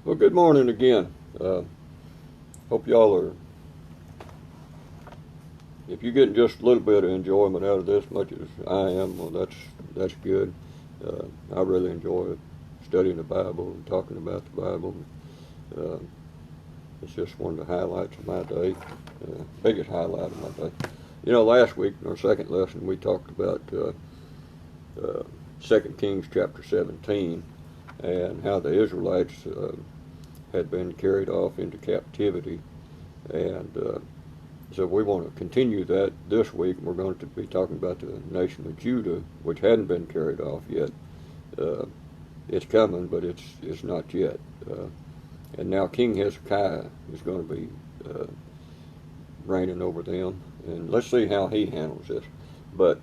Well, good morning again. Hope y'all are, if you're getting just a little bit of enjoyment out of this, much as I am, well, that's good. I really enjoy studying the Bible and talking about the Bible. Uh, it's just one of the highlights of my day, biggest highlight of my day. You know, last week in our second lesson, we talked about 2 Kings chapter 17 and how the Israelites had been carried off into captivity. And so we want to continue that this week. We're going to be talking about the nation of Judah, which hadn't been carried off yet. It's coming, but it's not yet. And now King Hezekiah is going to be reigning over them. And let's see how he handles this. But,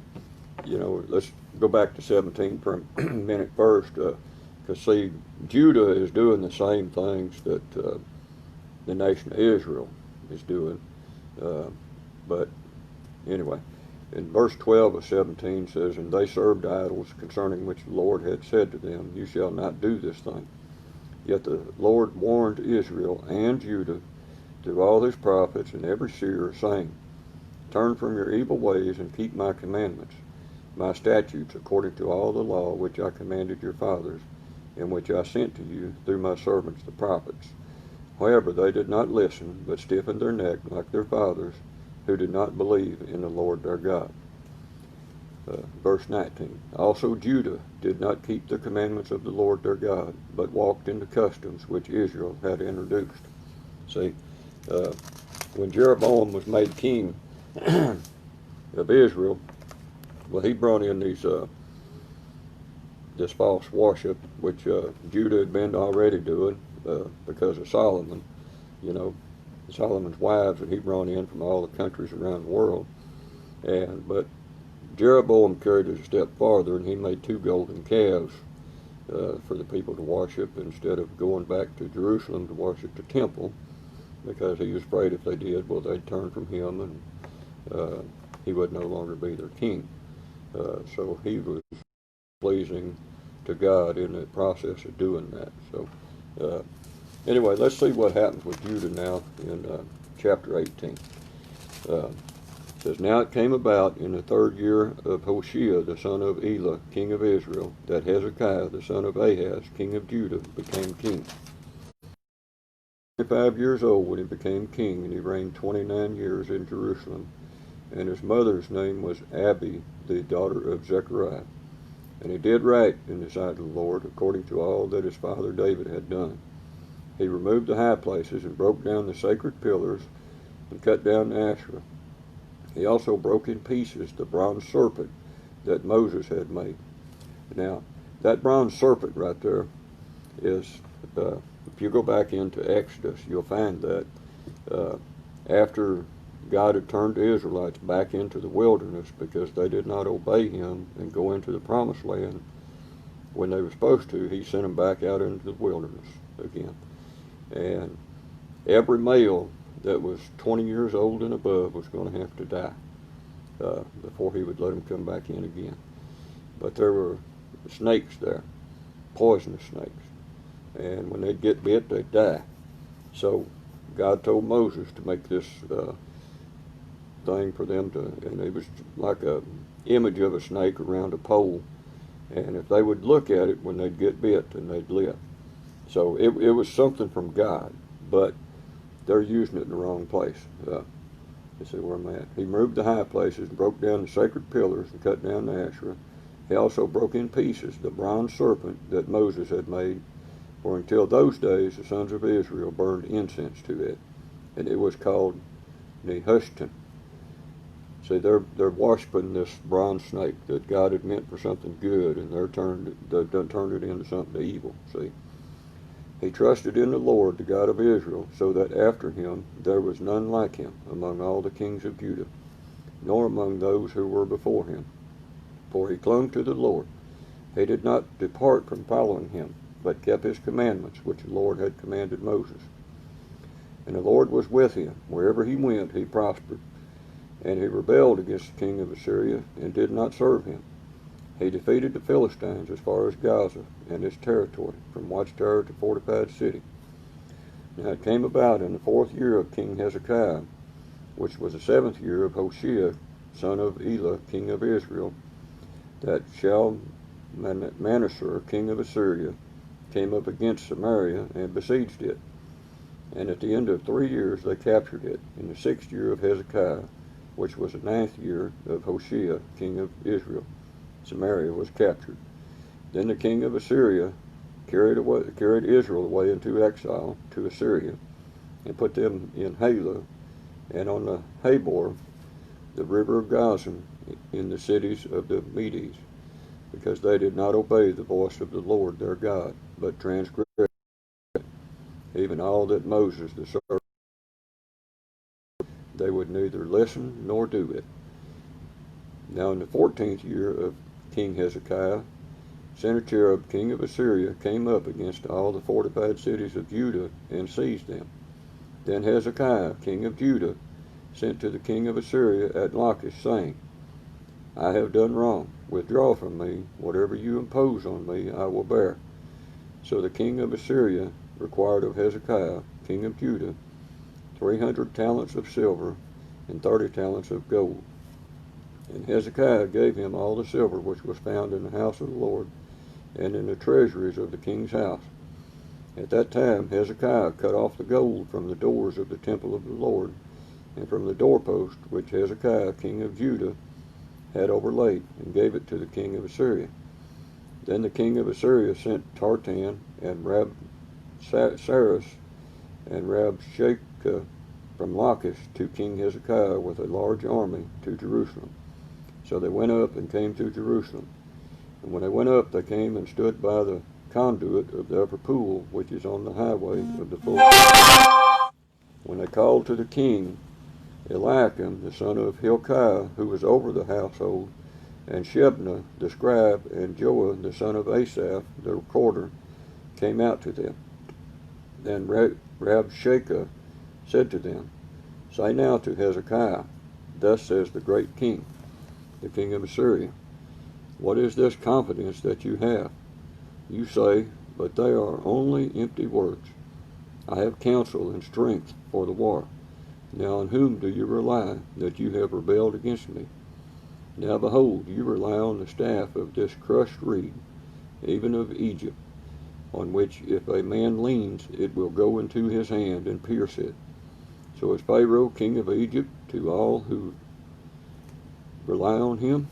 you know, let's go back to 17 for a minute first. Because, see, Judah is doing the same things that the nation of Israel is doing. But anyway, in verse 12 of 17 says, "And they served idols concerning which the Lord had said to them, You shall not do this thing. Yet the Lord warned Israel and Judah through all his prophets and every seer, saying, Turn from your evil ways and keep my commandments, my statutes, according to all the law which I commanded your fathers, and which I sent to you through my servants the prophets. However, they did not listen, but stiffened their neck like their fathers, who did not believe in the Lord their God." Verse 19, "Also Judah did not keep the commandments of the Lord their God, but walked in the customs which Israel had introduced." See, when Jeroboam was made king of Israel, well, he brought in this false worship, which Judah had been already doing because of Solomon. You know, Solomon's wives that he brought in from all the countries around the world. But Jeroboam carried it a step farther, and he made 2 golden calves for the people to worship instead of going back to Jerusalem to worship the temple, because he was afraid if they did, well, they'd turn from him and he would no longer be their king. So he was pleasing to God in the process of doing that. So anyway, let's see what happens with Judah now in chapter 18. It says, "Now it came about in the 3rd year of Hoshea, the son of Elah, king of Israel, that Hezekiah, the son of Ahaz, king of Judah, became king. 25 years old when he became king, and he reigned 29 years in Jerusalem. And his mother's name was Abi, the daughter of Zechariah. And he did right in the sight of the Lord, according to all that his father David had done. He removed the high places and broke down the sacred pillars and cut down the Asherah. He also broke in pieces the bronze serpent that Moses had made." Now, that bronze serpent right there is, if you go back into Exodus, you'll find that after God had turned the Israelites back into the wilderness because they did not obey him and go into the promised land when they were supposed to, he sent them back out into the wilderness again. And every male that was 20 years old and above was going to have to die before he would let them come back in again. But there were snakes there, poisonous snakes. And when they'd get bit, they'd die. So God told Moses to make this thing for them to, and it was like a image of a snake around a pole. And if they would look at it when they'd get bit, then they'd live. So it was something from God, but they're using it in the wrong place. Let's see where I'm at. He removed the high places and broke down the sacred pillars and cut down the Asherah. He also broke in pieces the bronze serpent that Moses had made, for until those days the sons of Israel burned incense to it, and it was called Nehushtan. See, they're worshiping this bronze snake that God had meant for something good, and they've turned it into something evil. See, he trusted in the Lord, the God of Israel, so that after him there was none like him among all the kings of Judah, nor among those who were before him. For he clung to the Lord. He did not depart from following him, but kept his commandments, which the Lord had commanded Moses. And the Lord was with him. Wherever he went, he prospered. And he rebelled against the king of Assyria and did not serve him. He defeated the Philistines as far as Gaza and its territory, from watchtower to fortified city. Now it came about in the 4th year of King Hezekiah, which was the 7th year of Hoshea, son of Elah, king of Israel, that Shalmaneser, king of Assyria, came up against Samaria and besieged it. And at the end of 3 years they captured it, in the 6th year of Hezekiah, which was the 9th year of Hoshea, king of Israel. Samaria was captured. Then the king of Assyria carried Israel away into exile to Assyria, and put them in Halah, and on the Habor, the river of Gozan, in the cities of the Medes, because they did not obey the voice of the Lord their God, but transgressed, even all that Moses the servant, they would neither listen nor do it. Now in the 14th year of King Hezekiah, Sennacherib, king of Assyria, came up against all the fortified cities of Judah and seized them. Then Hezekiah, king of Judah, sent to the king of Assyria at Lachish, saying, I have done wrong. Withdraw from me. Whatever you impose on me, I will bear. So the king of Assyria required of Hezekiah, king of Judah, 300 talents of silver and 30 talents of gold. And Hezekiah gave him all the silver which was found in the house of the Lord, and in the treasuries of the king's house. At that time Hezekiah cut off the gold from the doors of the temple of the Lord, and from the doorpost which Hezekiah king of Judah had overlaid, and gave it to the king of Assyria. Then the king of Assyria sent Tartan and Rabsaris and Rabshakeh from Lachish to King Hezekiah with a large army to Jerusalem. So they went up and came to Jerusalem. And when they went up, they came and stood by the conduit of the upper pool, which is on the highway of the full. When they called to the king, Eliakim, the son of Hilkiah, who was over the household, and Shebna, the scribe, and Joah, the son of Asaph, the recorder, came out to them. Then Rabshakeh said to them, Say now to Hezekiah, Thus says the great king, the king of Assyria, What is this confidence that you have? You say, but they are only empty words. I have counsel and strength for the war. Now on whom do you rely that you have rebelled against me? Now behold, you rely on the staff of this crushed reed, even of Egypt, on which if a man leans, it will go into his hand and pierce it. So is Pharaoh, king of Egypt, to all who rely on him?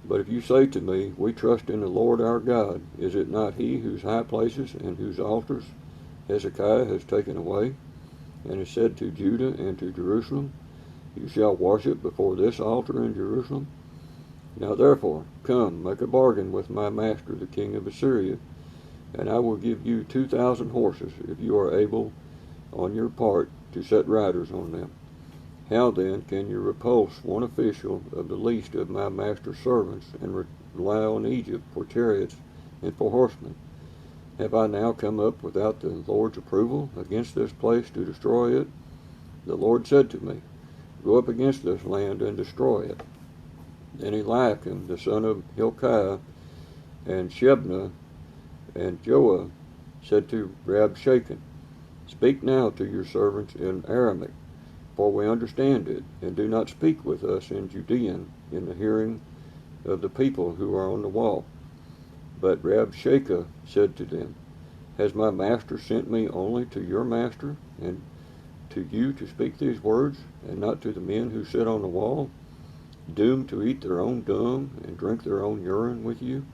But if you say to me, We trust in the Lord our God, is it not he whose high places and whose altars Hezekiah has taken away, and has said to Judah and to Jerusalem, You shall worship before this altar in Jerusalem? Now therefore, come, make a bargain with my master the king of Assyria, and I will give you 2,000 horses, if you are able on your part to set riders on them. How then can you repulse one official of the least of my master's servants, and rely on Egypt for chariots and for horsemen? Have I now come up without the Lord's approval against this place to destroy it? The Lord said to me, Go up against this land and destroy it. Then Eliakim, the son of Hilkiah, and Shebna, and Joah said to Rabshakeh, Speak now to your servants in Aramaic, for we understand it, and do not speak with us in Judean in the hearing of the people who are on the wall. But Rabshakeh said to them, Has my master sent me only to your master, and to you to speak these words, and not to the men who sit on the wall, doomed to eat their own dung and drink their own urine with you?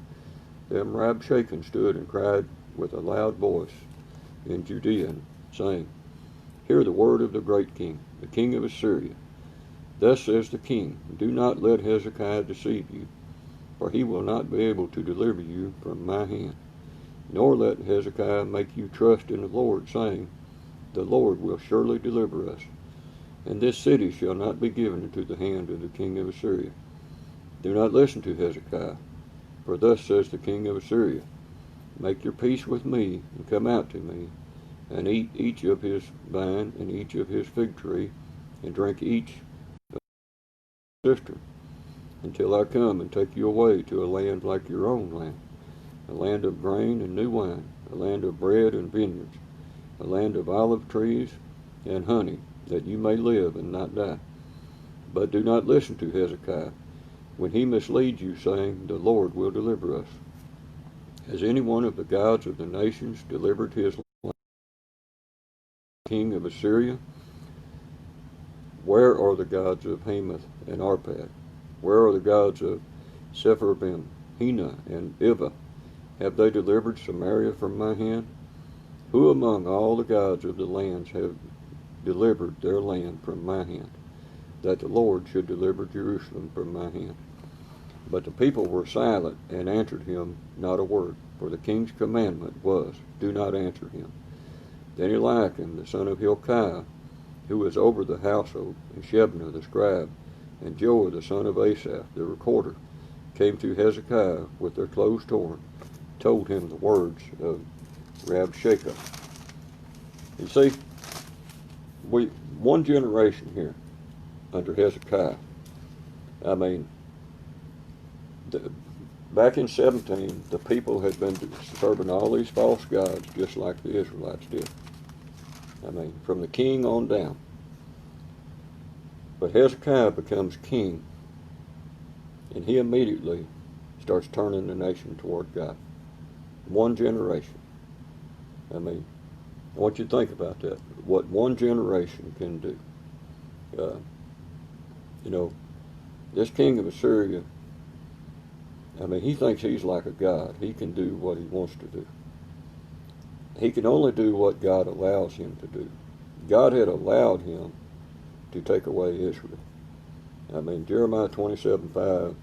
Then Rabshakeh stood and cried with a loud voice in Judean, saying, Hear the word of the great king, the king of Assyria. Thus says the king, Do not let Hezekiah deceive you, for he will not be able to deliver you from my hand. Nor let Hezekiah make you trust in the Lord, saying, The Lord will surely deliver us, and this city shall not be given into the hand of the king of Assyria. Do not listen to Hezekiah, for thus says the king of Assyria, Make your peace with me, and come out to me, and eat each of his vine and each of his fig tree, and drink each of his cistern, until I come and take you away to a land like your own land, a land of grain and new wine, a land of bread and vineyards. a land of olive trees and honey, that you may live and not die. But do not listen to Hezekiah when he misleads you, saying, the Lord will deliver us. Has any one of the gods of the nations delivered his land, king of Assyria? Where are the gods of Hamath and Arpad? Where are the gods of Sepharvaim, Hena, and Ivah? Have they delivered Samaria from my hand? Who among all the gods of the lands have delivered their land from my hand, that the Lord should deliver Jerusalem from my hand? But the people were silent and answered him not a word, for the king's commandment was, do not answer him. Then Eliakim, the son of Hilkiah, who was over the household, and Shebna the scribe, and Joah the son of Asaph the recorder, came to Hezekiah with their clothes torn, told him the words of Rabshakeh. You see, one generation here under Hezekiah. I mean, back in 17, the people had been serving all these false gods just like the Israelites did. I mean, from the king on down. But Hezekiah becomes king, and he immediately starts turning the nation toward God. One generation. I mean, I want you to think about that. What one generation can do. You know, this king of Assyria, I mean, he thinks he's like a god. He can do what he wants to do. He can only do what God allows him to do. God had allowed him to take away Israel. I mean, Jeremiah 27:5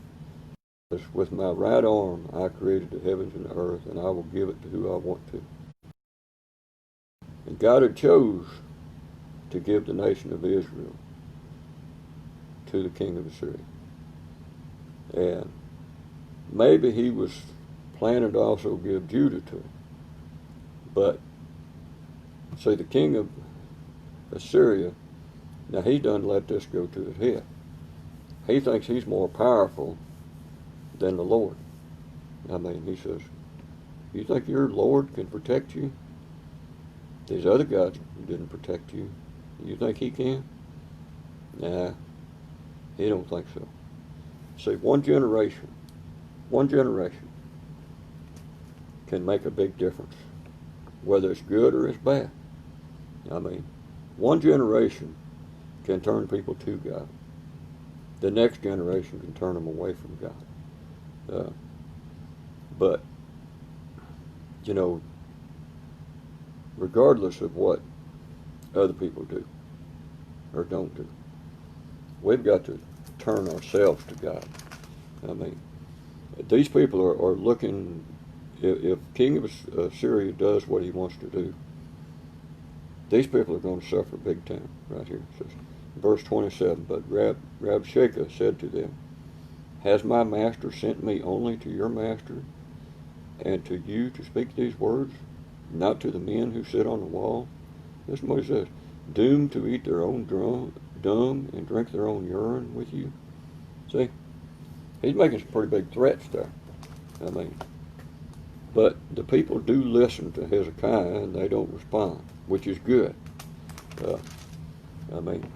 says, with my right arm I created the heavens and the earth, and I will give it to who I want to. And God had chose to give the nation of Israel to the king of Assyria. And maybe he was planning to also give Judah to him. But, see, the king of Assyria, now he done let this go to his head. He thinks he's more powerful than the Lord. I mean, he says, you think your Lord can protect you? These other gods didn't protect you. You think he can? Nah, he don't think so. See, one generation can make a big difference, whether it's good or it's bad. I mean, one generation can turn people to God. The next generation can turn them away from God. But, you know, regardless of what other people do or don't do, we've got to turn ourselves to God. I mean, these people are looking, if King of Assyria does what he wants to do, these people are going to suffer big time right here. It says, verse 27, but Rabshakeh said to them, has my master sent me only to your master and to you to speak these words, not to the men who sit on the wall? Listen to what he says, doomed to eat their own dung and drink their own urine with you. See, he's making some pretty big threats there. I mean, but the people do listen to Hezekiah and they don't respond, which is good. I mean,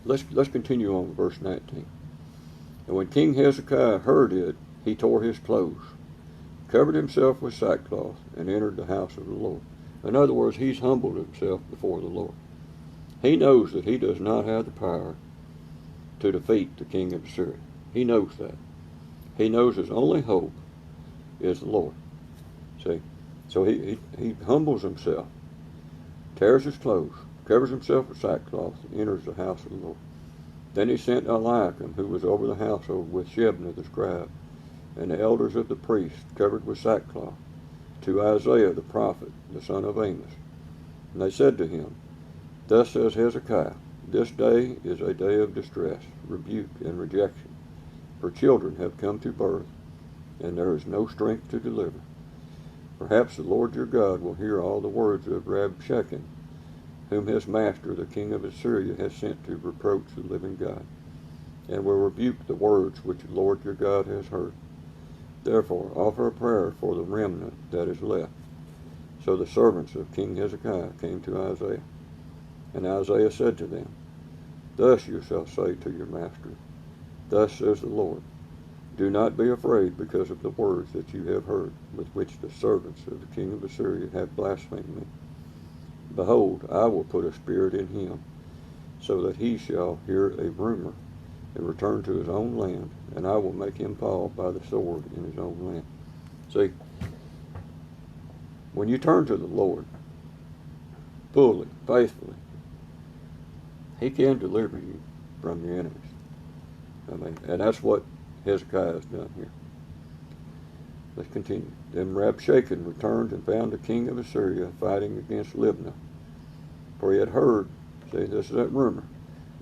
let's continue on with verse 19. And when King Hezekiah heard it, he tore his clothes, covered himself with sackcloth, and entered the house of the Lord. In other words, he's humbled himself before the Lord. He knows that he does not have the power to defeat the king of Assyria. He knows that. He knows his only hope is the Lord. See? So he humbles himself, tears his clothes, covers himself with sackcloth, and enters the house of the Lord. Then he sent Eliakim, who was over the household, with Shebna the scribe, and the elders of the priests, covered with sackcloth, to Isaiah the prophet, the son of Amos. And they said to him, thus says Hezekiah, this day is a day of distress, rebuke, and rejection, for children have come to birth, and there is no strength to deliver. Perhaps the Lord your God will hear all the words of Rabshakeh, whom his master, the king of Assyria, has sent to reproach the living God, and will rebuke the words which the Lord your God has heard. Therefore, offer a prayer for the remnant that is left, So the servants of King Hezekiah came to Isaiah, and Isaiah said to them, Thus you shall say to your master, Thus says the Lord, Do not be afraid because of the words that you have heard, with which the servants of the king of Assyria have blasphemed me. Behold, I will put a spirit in him, so that he shall hear a rumor and return to his own land, and I will make him fall by the sword in his own land. See, when you turn to the Lord fully, faithfully, he can deliver you from your enemies. And that's what Hezekiah has done here. Let's continue. Then Rabshakeh returned and found the king of Assyria fighting against Libnah. For he had heard, see, this is that rumor,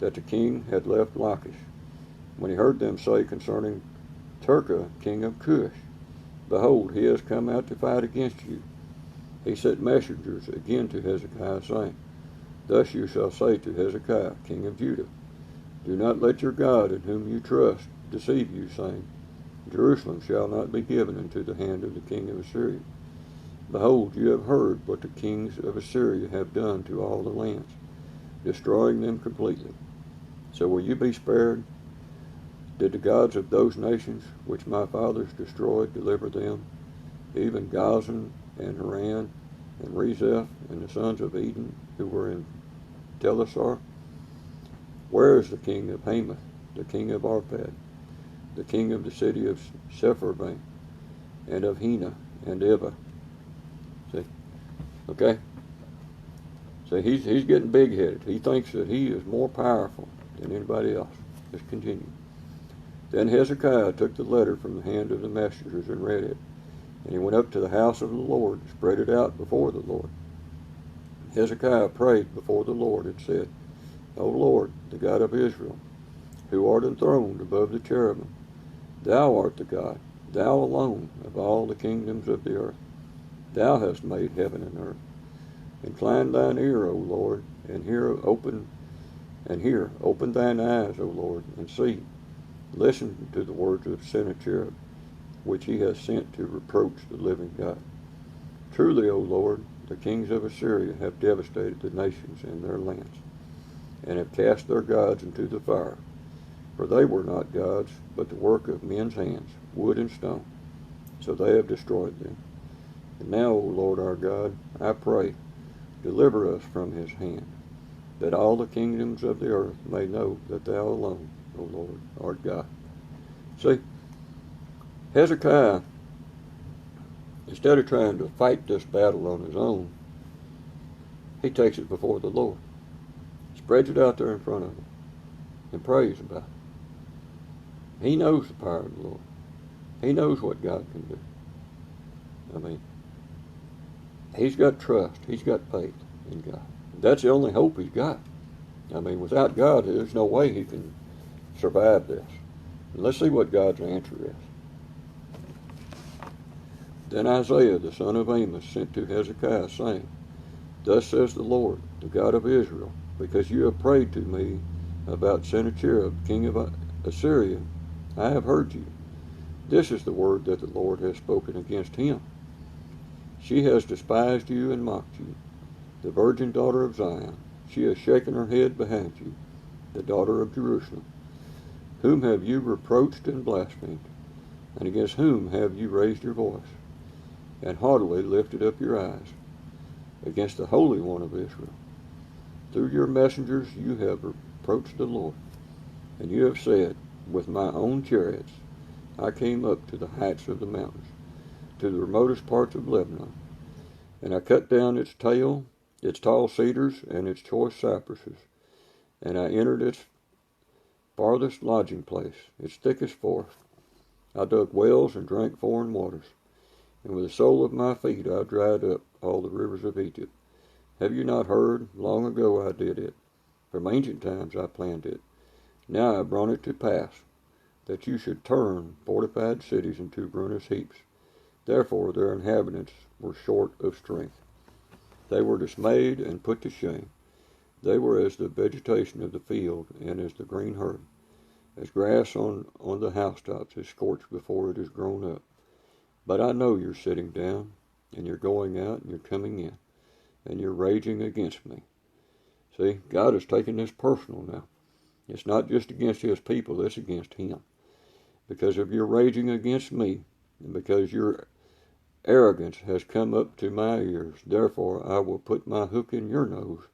that the king had left Lachish. When he heard them say concerning Terkah, king of Cush, Behold, he has come out to fight against you. He sent messengers again to Hezekiah, saying, Thus you shall say to Hezekiah, king of Judah, Do not let your God in whom you trust deceive you, saying, Jerusalem shall not be given into the hand of the king of Assyria. Behold, you have heard what the kings of Assyria have done to all the lands, destroying them completely. So will you be spared? Did the gods of those nations which my fathers destroyed deliver them, even Gazan and Haran and Rezeph and the sons of Eden who were in Telassar? Where is the king of Hamath, the king of Arpad, the king of the city of Sepharvaim, and of Hena and Eva? See? Okay? So he's getting big-headed. He thinks that he is more powerful than anybody else. Let's continue. Then Hezekiah took the letter from the hand of the messengers and read it. And he went up to the house of the Lord and spread it out before the Lord. Hezekiah prayed before the Lord and said, O Lord, the God of Israel, who art enthroned above the cherubim, Thou art the God, Thou alone of all the kingdoms of the earth. Thou hast made heaven and earth. Incline thine ear, O Lord, and open thine eyes, O Lord, and see. Listen to the words of Sennacherib, which he has sent to reproach the living God. Truly, O Lord, the kings of Assyria have devastated the nations and their lands, and have cast their gods into the fire. For they were not gods, but the work of men's hands, wood and stone. So they have destroyed them. And now, O Lord our God, I pray, deliver us from his hand, that all the kingdoms of the earth may know that thou alone, O Lord, art God. See, Hezekiah, instead of trying to fight this battle on his own, he takes it before the Lord, spreads it out there in front of him, and prays about it. He knows the power of the Lord. He knows what God can do. I mean, he's got trust. He's got faith in God. That's the only hope he's got. I mean, without God, there's no way he can survive this. And let's see what God's answer is. Then Isaiah the son of Amos sent to Hezekiah, saying, Thus says the Lord, the God of Israel, because you have prayed to me about Sennacherib, king of Assyria, I have heard you. This is the word that the Lord has spoken against him. She has despised you and mocked you, the virgin daughter of Zion. She has shaken her head behind you, the daughter of Jerusalem. Whom have you reproached and blasphemed? And against whom have you raised your voice, and haughtily lifted up your eyes? Against the Holy One of Israel. Through your messengers you have reproached the Lord, and you have said, With my own chariots I came up to the heights of the mountains, to the remotest parts of Lebanon, and I cut down its tall cedars, and its choice cypresses, and I entered its farthest lodging place, its thickest forest. I dug wells and drank foreign waters, and with the sole of my feet I dried up all the rivers of Egypt. Have you not heard? Long ago I did it. From ancient times I planned it. Now I have brought it to pass, that you should turn fortified cities into ruinous heaps. Therefore their inhabitants were short of strength. They were dismayed and put to shame. They were as the vegetation of the field, and as the green herb, as grass on the housetops is scorched before it is grown up. But I know you're sitting down, and you're going out and you're coming in, and you're raging against me. See, God is taking this personal now. It's not just against his people, it's against him. Because of your raging against me, and because your arrogance has come up to my ears, therefore I will put my hook in your nose,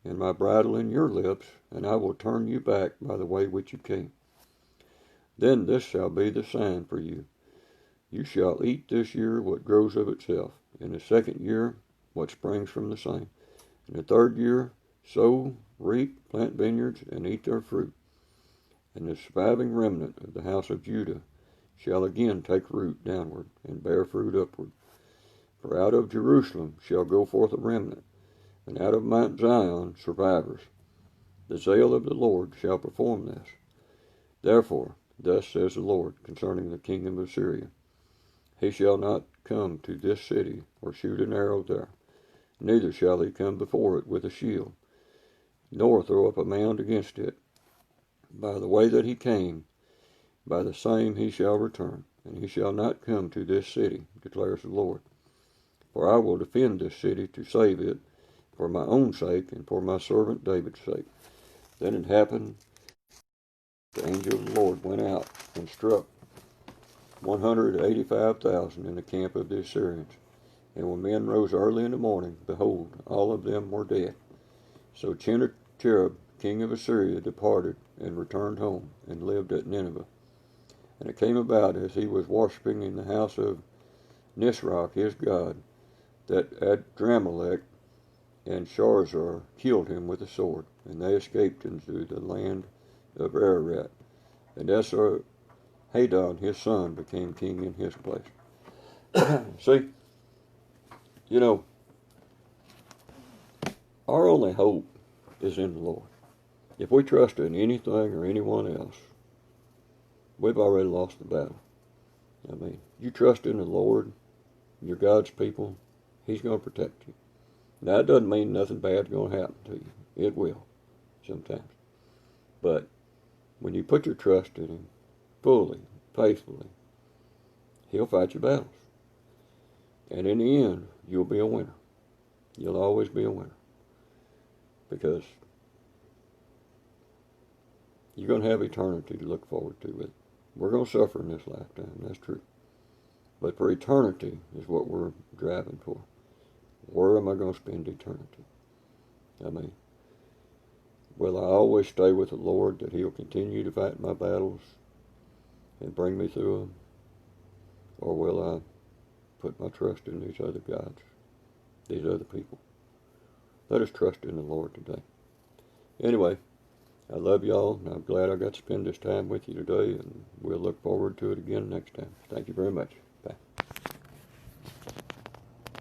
and my bridle in your lips, and I will turn you back by the way which you came. Then this shall be the sign for you. You shall eat this year what grows of itself, in the second year what springs from the same. In the third year sow, reap, plant vineyards, and eat their fruit. And the surviving remnant of the house of Judah shall again take root downward, and bear fruit upward. For out of Jerusalem shall go forth a remnant, and out of Mount Zion survivors. The zeal of the Lord shall perform this. Therefore, thus says the Lord concerning the king of Assyria, he shall not come to this city, or shoot an arrow there, neither shall he come before it with a shield, nor throw up a mound against it. By the way that he came, by the same he shall return, and he shall not come to this city, declares the Lord. For I will defend this city to save it, for my own sake and for my servant David's sake. Then it happened, the angel of the Lord went out and struck 185,000 in the camp of the Assyrians. And when men rose early in the morning, behold, all of them were dead. So Sennacherib, king of Assyria, departed and returned home, and lived at Nineveh. And it came about, as he was worshiping in the house of Nisroch his god, that Adramelech and Sharezer killed him with a sword, and they escaped into the land of Ararat. And Esarhaddon his son became king in his place. See, you know, our only hope is in the Lord. If we trust in anything or anyone else, we've already lost the battle. I mean, you trust in the Lord, you're God's people, he's going to protect you. Now, that doesn't mean nothing bad's going to happen to you. It will, sometimes. But when you put your trust in him fully, faithfully, he'll fight your battles. And in the end, you'll be a winner. You'll always be a winner. Because you're going to have eternity to look forward to with it. We're going to suffer in this lifetime, that's true. But for eternity is what we're driving for. Where am I going to spend eternity? I mean, will I always stay with the Lord, that he'll continue to fight my battles and bring me through them? Or will I put my trust in these other gods, these other people? Let us trust in the Lord today. Anyway, I love y'all, and I'm glad I got to spend this time with you today, and we'll look forward to it again next time. Thank you very much.